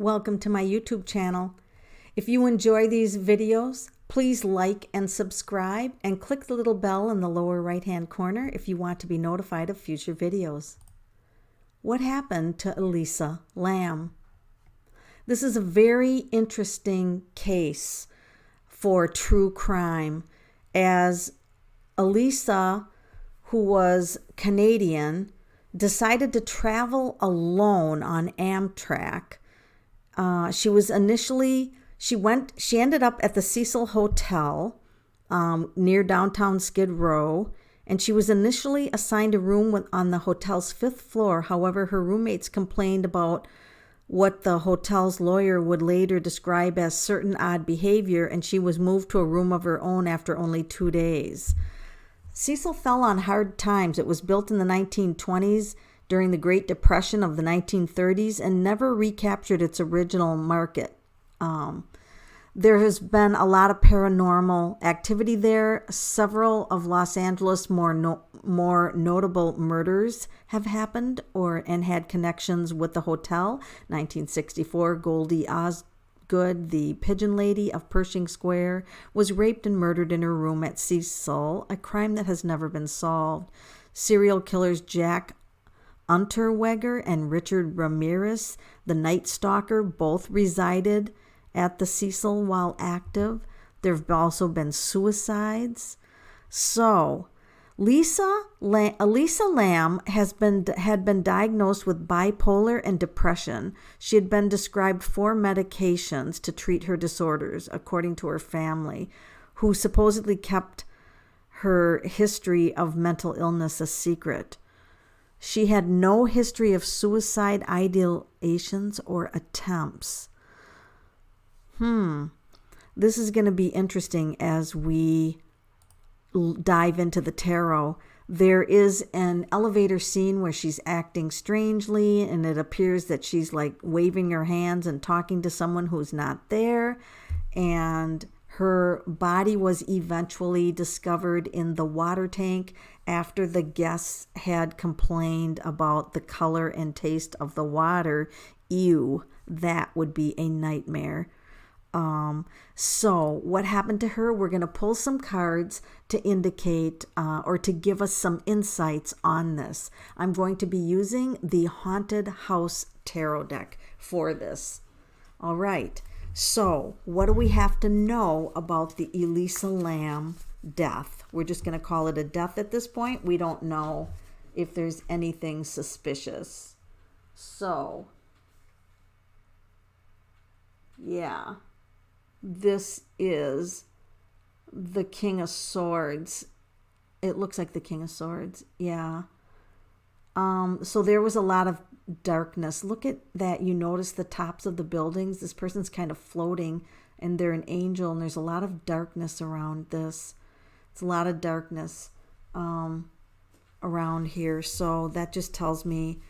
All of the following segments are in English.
Welcome to my YouTube channel. If you enjoy these videos, please like and subscribe and click the little bell in the lower right hand corner if you want to be notified of future videos. What happened to Elisa Lam? This is a very interesting case for true crime, as Elisa, who was Canadian, decided to travel alone on Amtrak. She ended up at the Cecil Hotel near downtown Skid Row, and she was initially assigned a room on the hotel's 5th floor. However, her roommates complained about what the hotel's lawyer would later describe as certain odd behavior, and she was moved to a room of her own after only 2 days. Cecil fell on hard times. It was built in the 1920s during the Great Depression of the 1930s and never recaptured its original market. There has been a lot of paranormal activity there. Several of Los Angeles' more notable murders have happened and had connections with the hotel. 1964, Goldie Osgood, the pigeon lady of Pershing Square, was raped and murdered in her room at Cecil, a crime that has never been solved. Serial killers Jack Unterweger and Richard Ramirez, the Night Stalker, both resided at the Cecil while active. There have also been suicides. So, Elisa Lam had been diagnosed with bipolar and depression. She had been prescribed 4 medications to treat her disorders, according to her family, who supposedly kept her history of mental illness a secret. She had no history of suicide ideations or attempts. This is going to be interesting as we dive into the tarot. There is an elevator scene where she's acting strangely, and it appears that she's like waving her hands and talking to someone who's not there. And her body was eventually discovered in the water tank after the guests had complained about the color and taste of the water. Ew, that would be a nightmare. So what happened to her? We're going to pull some cards to indicate or to give us some insights on this. I'm going to be using the Haunted House Tarot deck for this. All right. So what do we have to know about the Elisa Lam death? We're just going to call it a death at this point. We don't know if there's anything suspicious. So, yeah. This is the King of Swords. It looks like the King of Swords. Yeah. So there was a lot of darkness. Look at that. You notice the tops of the buildings. This person's kind of floating, and they're an angel, and there's a lot of darkness around this. It's a lot of darkness around here. So that just tells me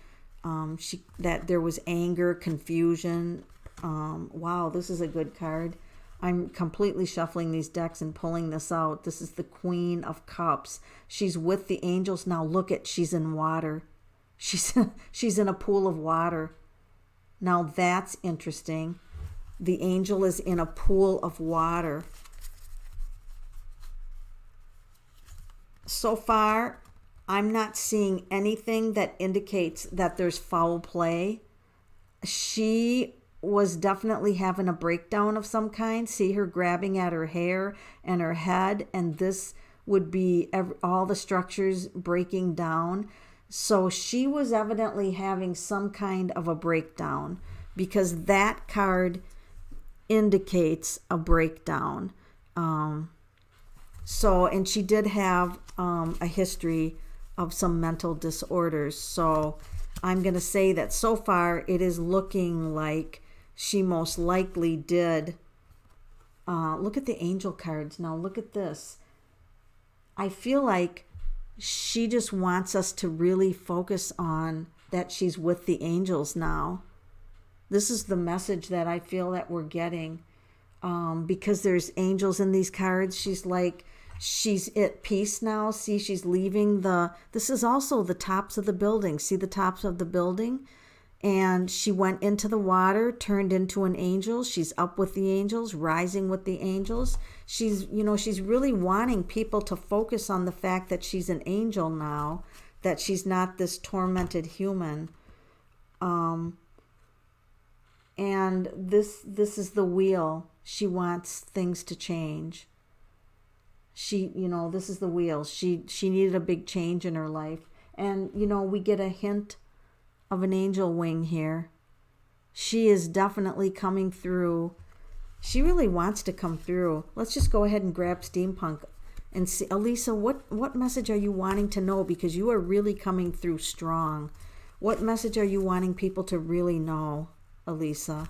that there was anger, confusion. Wow, this is a good card. I'm completely shuffling these decks and pulling this out. This is the Queen of Cups. She's with the angels. Now look at, she's in water. She's in a pool of water. Now that's interesting. The angel is in a pool of water. So far, I'm not seeing anything that indicates that there's foul play. She was definitely having a breakdown of some kind. See her grabbing at her hair and her head, and this would be all the structures breaking down. So she was evidently having some kind of a breakdown, because that card indicates a breakdown. And she did have a history of some mental disorders. So I'm going to say that so far it is looking like she most likely did. Look at the angel cards. Now look at this. I feel like she just wants us to really focus on that she's with the angels now. This is the message that I feel that we're getting, because there's angels in these cards. She's like, she's at peace now. See, she's leaving this is also the tops of the building. See the tops of the building? And she went into the water, turned into an angel. She's up with the angels, rising with the angels. She's really wanting people to focus on the fact that she's an angel now, that she's not this tormented human. And this is the wheel. She wants things to change. This is the wheel. She needed a big change in her life. And, we get a hint of an angel wing here. She is definitely coming through. She really wants to come through. Let's just go ahead and grab Steampunk and see. Elisa, what message are you wanting to know? Because you are really coming through strong. What message are you wanting people to really know, Elisa?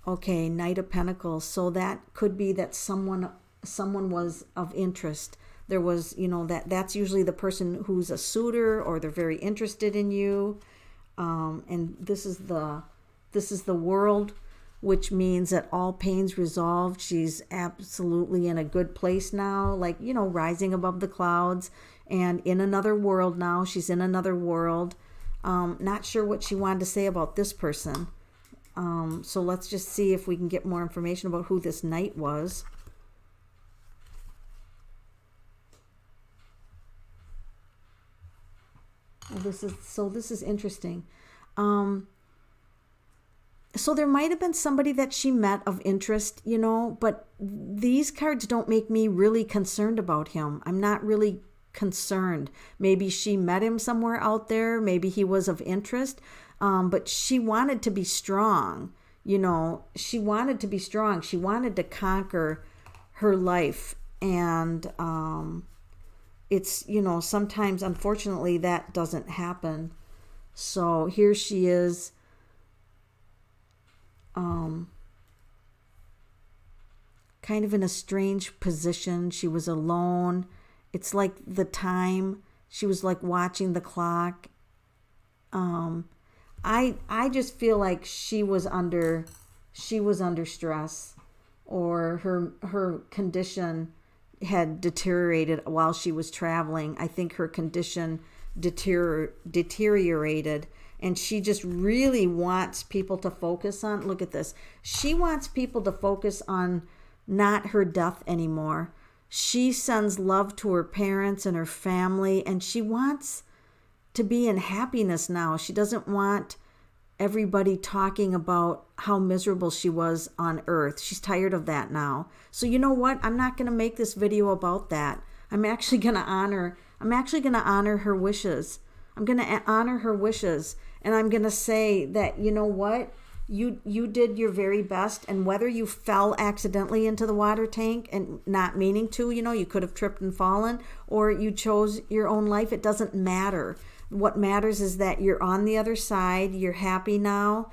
Okay, Knight of Pentacles. So that could be that someone was of interest. There was, that's usually the person who's a suitor, or they're very interested in you. And this is the World, which means that all pain's resolved. She's absolutely in a good place now, like, rising above the clouds and in another world now. She's in another world. Not sure what she wanted to say about this person. So let's just see if we can get more information about who this knight was. This is interesting. So there might have been somebody that she met of interest, but these cards don't make me really concerned about him. I'm not really concerned. Maybe she met him somewhere out there. Maybe he was of interest. But she wanted to be strong. She wanted to be strong. She wanted to conquer her life. And it's, sometimes, unfortunately, that doesn't happen. So here she is. Kind of in a strange position. She was alone. It's like the time. She was like watching the clock. I just feel like she was under stress, or her condition had deteriorated while she was traveling. I think her condition deteriorated, and she just really wants people to focus on, look at this. She wants people to focus on not her death anymore. She sends love to her parents and her family, and she wants to be in happiness now. She doesn't want everybody talking about how miserable she was on earth. She's tired of that now. So you know what? I'm not going to make this video about that. I'm actually going to honor her wishes. I'm going to honor her wishes, and I'm going to say that, you know what? You did your very best, and whether you fell accidentally into the water tank and not meaning to, you could have tripped and fallen, or you chose your own life, it doesn't matter. What matters is that you're on the other side. You're happy now.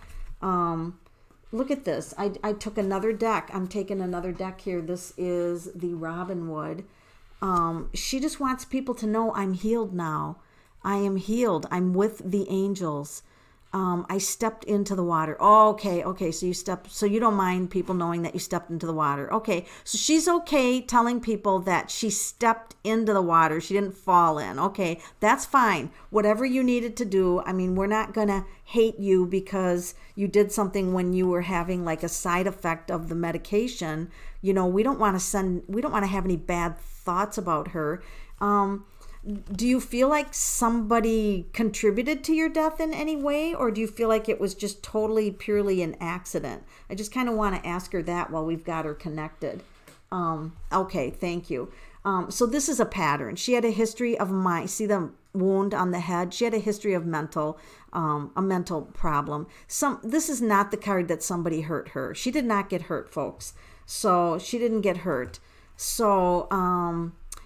Look at this. I took another deck. I'm taking another deck here. This is the Robinwood. She just wants people to know, I'm healed now. I am healed. I'm with the angels. I stepped into the water. Oh, okay. So you don't mind people knowing that you stepped into the water. Okay. So she's okay telling people that she stepped into the water. She didn't fall in. Okay. That's fine. Whatever you needed to do. I mean, we're not going to hate you because you did something when you were having like a side effect of the medication. We don't want to have any bad thoughts about her. Do you feel like somebody contributed to your death in any way, or do you feel like it was just totally, purely an accident? I just kind of want to ask her that while we've got her connected. Okay, thank you. So this is a pattern. She had a history of see the wound on the head? She had a history of a mental problem. This is not the card that somebody hurt her. She did not get hurt, folks. So she didn't get hurt. So,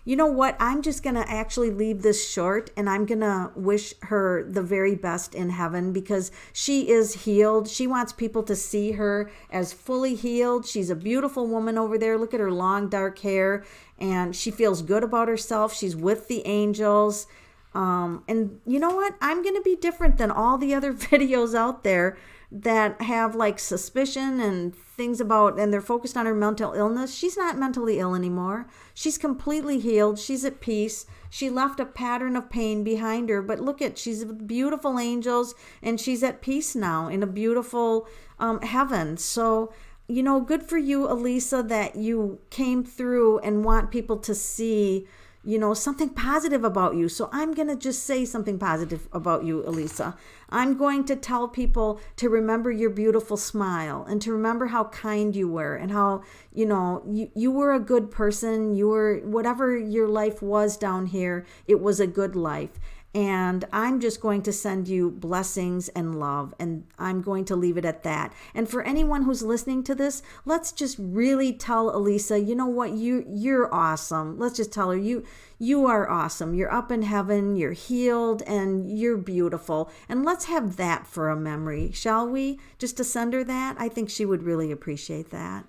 you know what? I'm just going to actually leave this short, and I'm going to wish her the very best in heaven, because she is healed. She wants people to see her as fully healed. She's a beautiful woman over there. Look at her long dark hair, and she feels good about herself. She's with the angels. And you know what? I'm going to be different than all the other videos out there that have like suspicion and things about, and they're focused on her mental illness. She's not mentally ill anymore. She's completely healed. She's at peace. She left a pattern of pain behind her, but look at, she's with beautiful angels, and she's at peace now in a beautiful heaven. So, good for you, Elisa, that you came through and want people to see, something positive about you. So I'm going to just say something positive about you, Elisa. I'm going to tell people to remember your beautiful smile and to remember how kind you were and how, you were a good person. You were, whatever your life was down here, it was a good life. And I'm just going to send you blessings and love, and I'm going to leave it at that. And for anyone who's listening to this, let's just really tell Elisa, you know what, you're awesome. Let's just tell her you are awesome. You're up in heaven, you're healed, and you're beautiful. And let's have that for a memory, shall we? Just to send her that. I think she would really appreciate that.